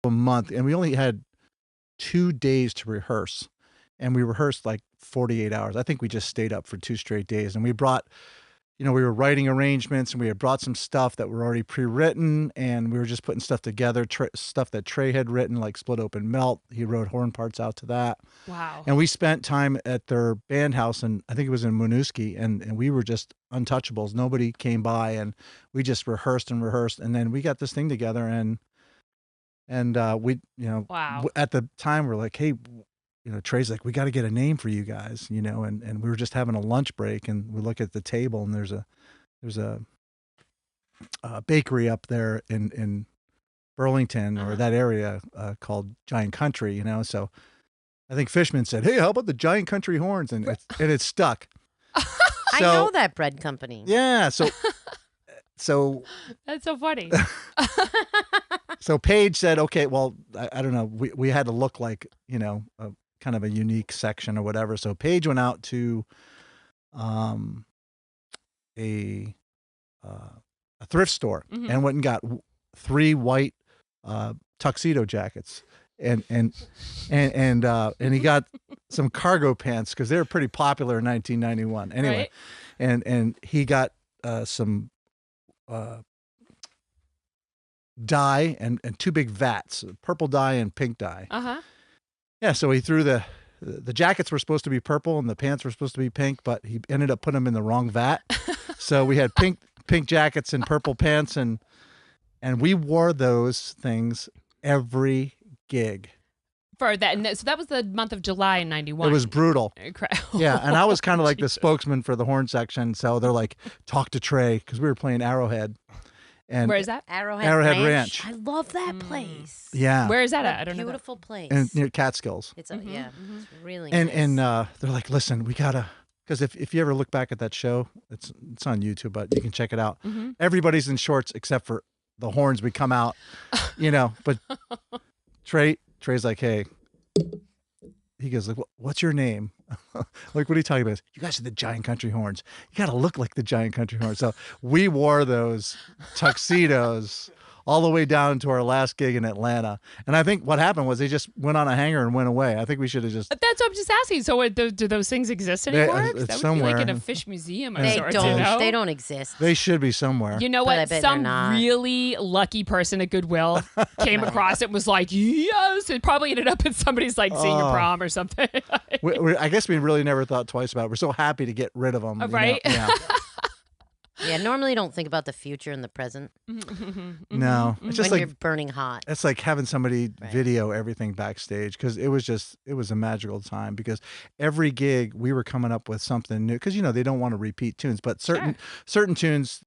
a month, and we only had 2 days to rehearse, and we rehearsed like 48 hours. I think we just stayed up for 2 straight days, and we brought, we were writing arrangements, and we had brought some stuff that were already pre-written, and we were just putting stuff together, stuff that Trey had written, like Split Open Melt. He wrote horn parts out to that. Wow. And we spent time at their band house, and I think it was in Winooski, and we were just untouchables. Nobody came by, and we just rehearsed, and then we got this thing together, and we, Wow. at the time we're like, hey, Trey's like, we got to get a name for you guys, and we were just having a lunch break, and we look at the table, and there's a bakery up there in Burlington or that area called Giant Country, so I think Fishman said, hey, how about the Giant Country Horns? And it stuck. I know that bread company. Yeah. So That's so funny. So Paige said, okay, well, I don't know. We had to look like, kind of a unique section or whatever. So Paige went out to a thrift store and went and got 3 white tuxedo jackets. And he got some cargo pants because they were pretty popular in 1991. Anyway, right. and he got some dye and 2 big vats, purple dye and pink dye. Yeah, so he threw the jackets were supposed to be purple and the pants were supposed to be pink, but he ended up putting them in the wrong vat. So we had pink jackets and purple pants, and we wore those things every gig. For that, so that was the month of July in 91. It was brutal. Incredible. Yeah, and I was kind of like the spokesman for the horn section, so they're like, talk to Trey, because we were playing Arrowhead. And where is that? Arrowhead Ranch. I love that place. Yeah. Where is that at? I don't know. Beautiful place. And near Catskills. It's it's really nice. And they're like, listen, we gotta, because if you ever look back at that show, it's on YouTube, but you can check it out. Everybody's in shorts except for the horns. We come out, but Trey's like, hey, he goes like, what's your name? Like, what are you talking about? You guys are the Giant Country Horns. You got to look like the Giant Country Horns. So we wore those tuxedos all the way down to our last gig in Atlanta. And I think what happened was they just went on a hanger and went away. I think we should have just... That's what I'm just asking. So do those things exist anymore? It's that would somewhere. be like in a fish museum. They don't. They don't exist. They should be somewhere. You know But I what? bet Some they're not. really lucky person at Goodwill came across it and was like, yes. It probably ended up at somebody's like senior prom or something. I guess we really never thought twice about it. We're so happy to get rid of them. Right? Yeah. Yeah, normally don't think about the future and the present No. It's just when like you're burning hot. it's like having somebody video everything backstage, because it was a magical time, because every gig we were coming up with something new, because they don't want to repeat tunes, but certain tunes